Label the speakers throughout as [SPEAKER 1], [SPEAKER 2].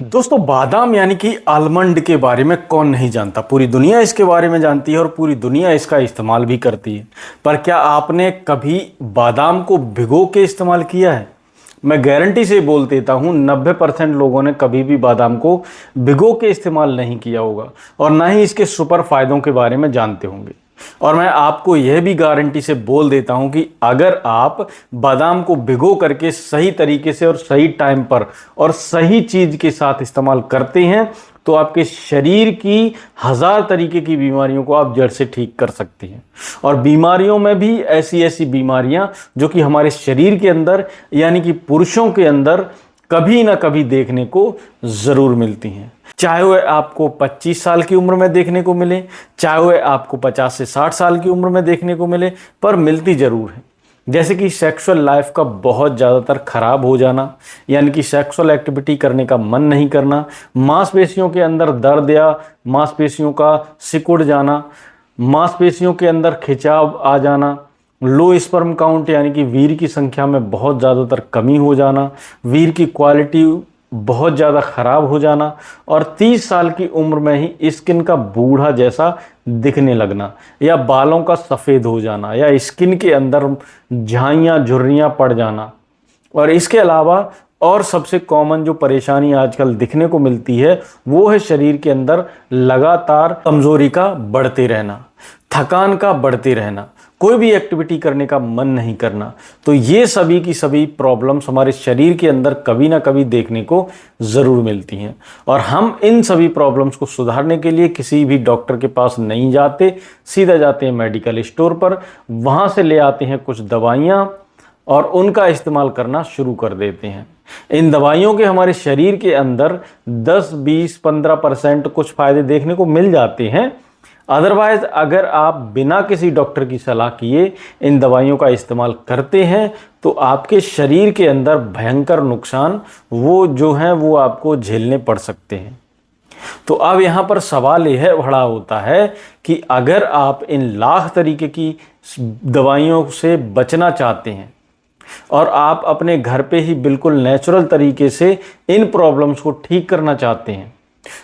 [SPEAKER 1] दोस्तों, बादाम यानी कि आलमंड के बारे में कौन नहीं जानता। पूरी दुनिया इसके बारे में जानती है और पूरी दुनिया इसका इस्तेमाल भी करती है। पर क्या आपने कभी बादाम को भिगो के इस्तेमाल किया है? मैं गारंटी से बोल देता हूँ 90% लोगों ने कभी भी बादाम को भिगो के इस्तेमाल नहीं किया होगा और ना ही इसके सुपर फायदों के बारे में जानते होंगे। और मैं आपको यह भी गारंटी से बोल देता हूं कि अगर आप बादाम को भिगो करके सही तरीके से और सही टाइम पर और सही चीज के साथ इस्तेमाल करते हैं तो आपके शरीर की 1000 तरीके की बीमारियों को आप जड़ से ठीक कर सकते हैं। और बीमारियों में भी ऐसी ऐसी बीमारियां जो कि हमारे शरीर के अंदर यानी कि पुरुषों के अंदर कभी ना कभी देखने को जरूर मिलती हैं। चाहे वह आपको 25 साल की उम्र में देखने को मिले, चाहे वह आपको 50 से 60 साल की उम्र में देखने को मिले, पर मिलती जरूर है। जैसे कि सेक्सुअल लाइफ का बहुत ज़्यादातर खराब हो जाना, यानी कि सेक्सुअल एक्टिविटी करने का मन नहीं करना, मांसपेशियों के अंदर दर्द या मांसपेशियों का सिकुड़ जाना, मांसपेशियों के अंदर खिंचाव आ जाना, लो स्पर्म काउंट यानी कि वीर की संख्या में बहुत ज़्यादातर कमी हो जाना, वीर की क्वालिटी बहुत ज़्यादा ख़राब हो जाना और 30 साल की उम्र में ही स्किन का बूढ़ा जैसा दिखने लगना या बालों का सफ़ेद हो जाना या स्किन के अंदर झाइयाँ झुर्रियाँ पड़ जाना। और इसके अलावा और सबसे कॉमन जो परेशानी आजकल दिखने को मिलती है वो है शरीर के अंदर लगातार कमज़ोरी का बढ़ते रहना, थकान का बढ़ते रहना, कोई भी एक्टिविटी करने का मन नहीं करना। तो ये सभी की सभी प्रॉब्लम्स हमारे शरीर के अंदर कभी ना कभी देखने को ज़रूर मिलती हैं और हम इन सभी प्रॉब्लम्स को सुधारने के लिए किसी भी डॉक्टर के पास नहीं जाते, सीधा जाते हैं मेडिकल स्टोर पर, वहाँ से ले आते हैं कुछ दवाइयाँ और उनका इस्तेमाल करना शुरू कर देते हैं। इन दवाइयों के हमारे शरीर के अंदर 10, 20, 15% कुछ फ़ायदे देखने को मिल जाते हैं। अदरवाइज अगर आप बिना किसी डॉक्टर की सलाह किए इन दवाइयों का इस्तेमाल करते हैं तो आपके शरीर के अंदर भयंकर नुकसान वो आपको झेलने पड़ सकते हैं। तो अब यहाँ पर सवाल यह खड़ा होता है कि अगर आप इन लाख तरीके की दवाइयों से बचना चाहते हैं और आप अपने घर पे ही बिल्कुल नेचुरल तरीके से इन प्रॉब्लम्स को ठीक करना चाहते हैं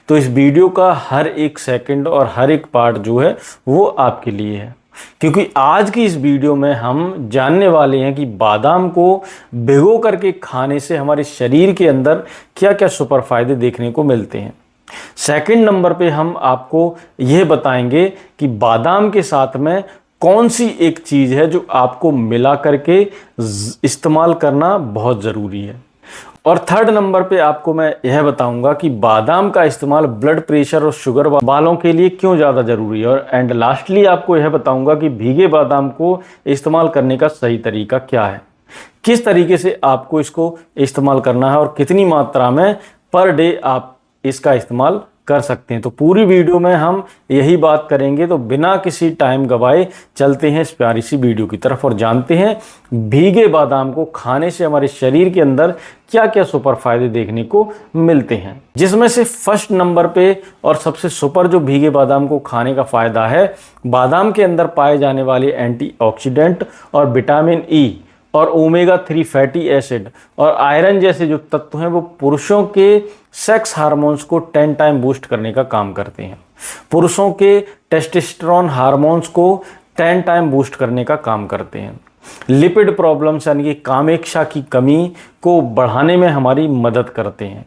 [SPEAKER 1] तो इस वीडियो का हर एक सेकंड और हर एक पार्ट जो है वो आपके लिए है। क्योंकि आज की इस वीडियो में हम जानने वाले हैं कि बादाम को भिगो करके खाने से हमारे शरीर के अंदर क्या क्या सुपर फायदे देखने को मिलते हैं। सेकंड नंबर पे हम आपको यह बताएंगे कि बादाम के साथ में कौन सी एक चीज़ है जो आपको मिला करके इस्तेमाल करना बहुत ज़रूरी है। और थर्ड नंबर पे आपको मैं यह बताऊंगा कि बादाम का इस्तेमाल ब्लड प्रेशर और शुगर वालों के लिए क्यों ज़्यादा ज़रूरी है। और एंड लास्टली आपको यह बताऊंगा कि भीगे बादाम को इस्तेमाल करने का सही तरीका क्या है, किस तरीके से आपको इसको इस्तेमाल करना है और कितनी मात्रा में पर डे आप इसका इस्तेमाल कर सकते हैं। तो पूरी वीडियो में हम यही बात करेंगे। तो बिना किसी टाइम गवाए चलते हैं इस प्यारी सी वीडियो की तरफ और जानते हैं भीगे बादाम को खाने से हमारे शरीर के अंदर क्या क्या सुपर फायदे देखने को मिलते हैं। जिसमें से फर्स्ट नंबर पे और सबसे सुपर जो भीगे बादाम को खाने का फायदा है, बादाम के अंदर पाए जाने वाले एंटीऑक्सीडेंट और विटामिन ई और ओमेगा 3 फैटी एसिड और आयरन जैसे जो तत्व हैं वो पुरुषों के सेक्स हार्मोन्स को 10 टाइम बूस्ट करने का काम करते हैं। पुरुषों के टेस्टोस्टेरोन हार्मोन्स को 10 टाइम बूस्ट करने का काम करते हैं। लिपिड प्रॉब्लम्स यानी कि कामेक्षा की कमी को बढ़ाने में हमारी मदद करते हैं।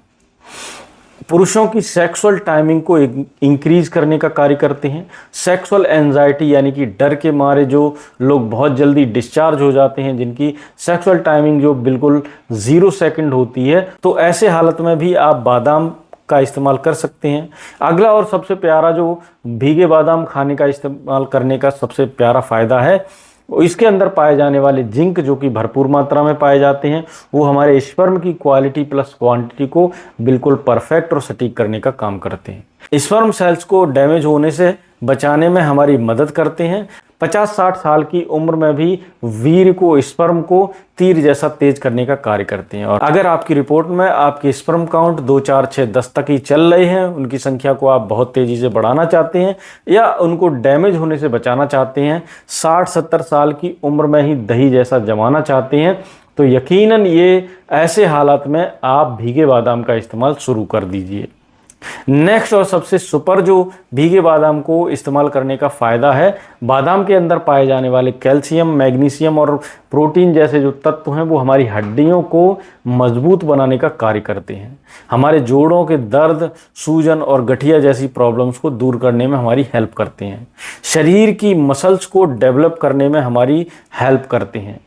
[SPEAKER 1] पुरुषों की सेक्सुअल टाइमिंग को इंक्रीज करने का कार्य करते हैं। सेक्सुअल एंजाइटी यानी कि डर के मारे जो लोग बहुत जल्दी डिस्चार्ज हो जाते हैं, जिनकी सेक्सुअल टाइमिंग जो बिल्कुल 0 सेकंड होती है, तो ऐसे हालत में भी आप बादाम का इस्तेमाल कर सकते हैं। अगला और सबसे प्यारा जो भीगे बादाम खाने का इस्तेमाल करने का सबसे प्यारा फ़ायदा है, इसके अंदर पाए जाने वाले जिंक जो कि भरपूर मात्रा में पाए जाते हैं, वो हमारे स्पर्म की क्वालिटी प्लस क्वांटिटी को बिल्कुल परफेक्ट और सटीक करने का काम करते हैं। स्पर्म सेल्स को डैमेज होने से बचाने में हमारी मदद करते हैं। 50-60 साल की उम्र में भी वीर को, स्पर्म को तीर जैसा तेज करने का कार्य करते हैं। और अगर आपकी रिपोर्ट में आपके स्पर्म काउंट 2, 4, 6, 10 तक ही चल रहे हैं, उनकी संख्या को आप बहुत तेज़ी से बढ़ाना चाहते हैं या उनको डैमेज होने से बचाना चाहते हैं, 60-70 साल की उम्र में ही दही जैसा जमाना चाहते हैं, तो यकीनन ये ऐसे हालात में आप भीगे बादाम का इस्तेमाल शुरू कर दीजिए। नेक्स्ट और सबसे सुपर जो भीगे बादाम को इस्तेमाल करने का फ़ायदा है, बादाम के अंदर पाए जाने वाले कैल्शियम, मैग्नीशियम और प्रोटीन जैसे जो तत्व हैं वो हमारी हड्डियों को मजबूत बनाने का कार्य करते हैं। हमारे जोड़ों के दर्द, सूजन और गठिया जैसी प्रॉब्लम्स को दूर करने में हमारी हेल्प करते हैं। शरीर की मसल्स को डेवलप करने में हमारी हेल्प करते हैं।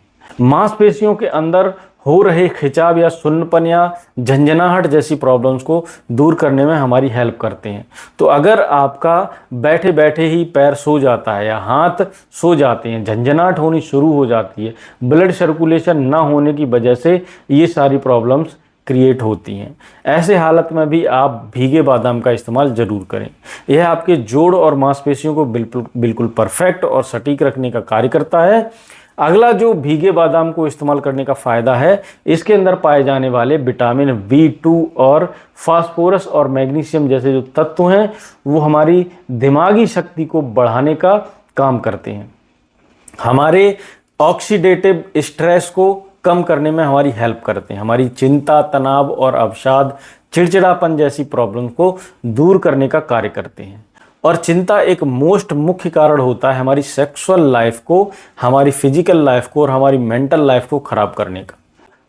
[SPEAKER 1] मांसपेशियों के अंदर हो रहे खिंचाव या सुन्नपन या झंझनाहट जैसी प्रॉब्लम्स को दूर करने में हमारी हेल्प करते हैं। तो अगर आपका बैठे बैठे ही पैर सो जाता है या हाथ सो जाते हैं, झंझनाहट होनी शुरू हो जाती है, ब्लड सर्कुलेशन ना होने की वजह से ये सारी प्रॉब्लम्स क्रिएट होती हैं, ऐसे हालत में भी आप भीगे बादाम का इस्तेमाल ज़रूर करें। यह आपके जोड़ और मांसपेशियों को बिल्कुल परफेक्ट और सटीक रखने का कार्य करता है। अगला जो भीगे बादाम को इस्तेमाल करने का फ़ायदा है, इसके अंदर पाए जाने वाले विटामिन B2 और फास्फोरस और मैग्नीशियम जैसे जो तत्व हैं वो हमारी दिमागी शक्ति को बढ़ाने का काम करते हैं। हमारे ऑक्सीडेटिव स्ट्रेस को कम करने में हमारी हेल्प करते हैं। हमारी चिंता, तनाव और अवसाद, चिड़चिड़ापन जैसी प्रॉब्लम को दूर करने का कार्य करते हैं। और चिंता एक मोस्ट मुख्य कारण होता है हमारी सेक्सुअल लाइफ को, हमारी फिजिकल लाइफ को और हमारी मेंटल लाइफ को ख़राब करने का।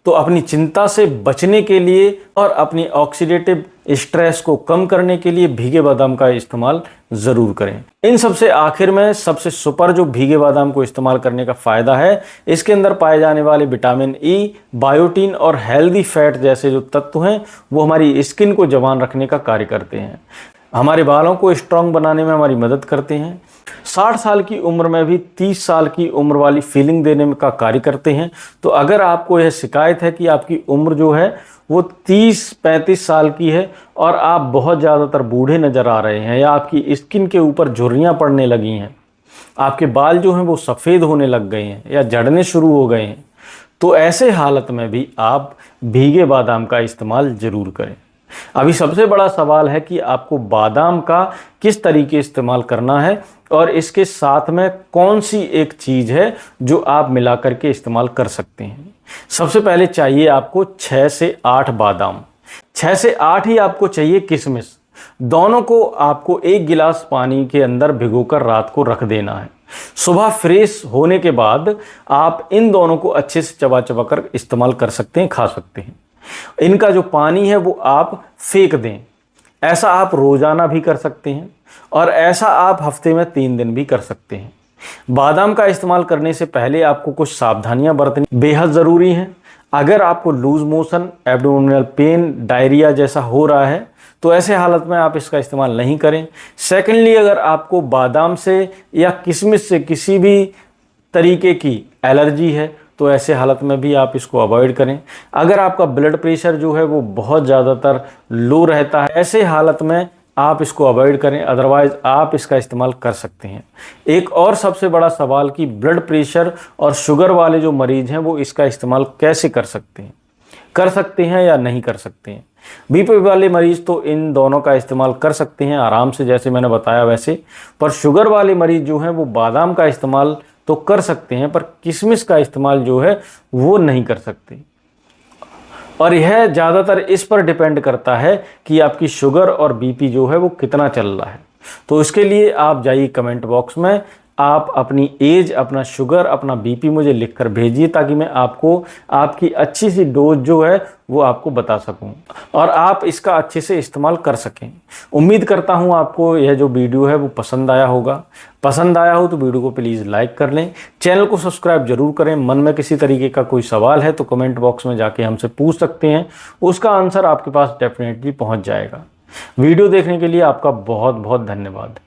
[SPEAKER 1] तो अपनी चिंता से बचने के लिए और अपनी ऑक्सीडेटिव स्ट्रेस को कम करने के लिए भीगे बादाम का इस्तेमाल ज़रूर करें। इन सबसे आखिर में सबसे सुपर जो भीगे बादाम को इस्तेमाल करने का फ़ायदा है, इसके अंदर पाए जाने वाले विटामिन E, बायोटीन और हेल्दी फैट जैसे जो तत्व हैं वो हमारी स्किन को जवान रखने का कार्य करते हैं। हमारे बालों को स्ट्रॉन्ग बनाने में हमारी मदद करते हैं। 60 साल की उम्र में भी 30 साल की उम्र वाली फीलिंग देने का कार्य करते हैं। तो अगर आपको यह शिकायत है कि आपकी उम्र जो है वो 30-35 साल की है और आप बहुत ज़्यादातर बूढ़े नज़र आ रहे हैं, या आपकी स्किन के ऊपर झुर्रियाँ पड़ने लगी हैं, आपके बाल जो हैं वो सफ़ेद होने लग गए हैं या झड़ने शुरू हो गए हैं, तो ऐसे हालत में भी आप भीगे बादाम का इस्तेमाल ज़रूर करें। अभी सबसे बड़ा सवाल है कि आपको बादाम का किस तरीके इस्तेमाल करना है और इसके साथ में कौन सी एक चीज़ है जो आप मिला करके इस्तेमाल कर सकते हैं। सबसे पहले चाहिए आपको 6 से 8 बादाम, 6 से 8 ही आपको चाहिए किशमिश। दोनों को आपको 1 गिलास पानी के अंदर भिगोकर रात को रख देना है। सुबह फ्रेश होने के बाद आप इन दोनों को अच्छे से चबा चबा कर इस्तेमाल कर सकते हैं, खा सकते हैं। इनका जो पानी है वो आप फेंक दें। ऐसा आप रोज़ाना भी कर सकते हैं और ऐसा आप हफ्ते में 3 दिन भी कर सकते हैं। बादाम का इस्तेमाल करने से पहले आपको कुछ सावधानियां बरतनी बेहद ज़रूरी हैं। अगर आपको loose motion, abdominal pain, diarrhoea जैसा हो रहा है तो ऐसे हालत में आप इसका इस्तेमाल नहीं करें। सेकेंडली, अगर आपको बादाम से या किशमिश से किसी भी तरीके की एलर्जी है तो ऐसे हालत में भी आप इसको अवॉइड करें। अगर आपका ब्लड प्रेशर जो है वो बहुत ज़्यादातर लो रहता है, ऐसे हालत में आप इसको अवॉइड करें, अदरवाइज़ आप इसका इस्तेमाल कर सकते हैं। एक और सबसे बड़ा सवाल कि ब्लड प्रेशर और शुगर वाले जो मरीज़ हैं वो इसका इस्तेमाल कैसे कर सकते हैं या नहीं कर सकते हैं। बीपी वाले मरीज़ तो इन दोनों का इस्तेमाल कर सकते हैं आराम से, जैसे मैंने बताया वैसे, पर शुगर वाले मरीज़ जो हैं वो बादाम का इस्तेमाल तो कर सकते हैं पर किशमिश का इस्तेमाल जो है वो नहीं कर सकते। और यह ज़्यादातर इस पर डिपेंड करता है कि आपकी शुगर और बीपी जो है वो कितना चल रहा है। तो इसके लिए आप जाइए कमेंट बॉक्स में, आप अपनी एज, अपना शुगर, अपना बीपी मुझे लिखकर भेजिए ताकि मैं आपको आपकी अच्छी सी डोज जो है वो आपको बता सकूं और आप इसका अच्छे से इस्तेमाल कर सकें। उम्मीद करता हूं आपको यह जो वीडियो है वो पसंद आया होगा। पसंद आया हो तो वीडियो को प्लीज़ लाइक कर लें, चैनल को सब्सक्राइब जरूर करें। मन में किसी तरीके का कोई सवाल है तो कमेंट बॉक्स में जाके हमसे पूछ सकते हैं, उसका आंसर आपके पास डेफिनेटली पहुँच जाएगा। वीडियो देखने के लिए आपका बहुत बहुत धन्यवाद।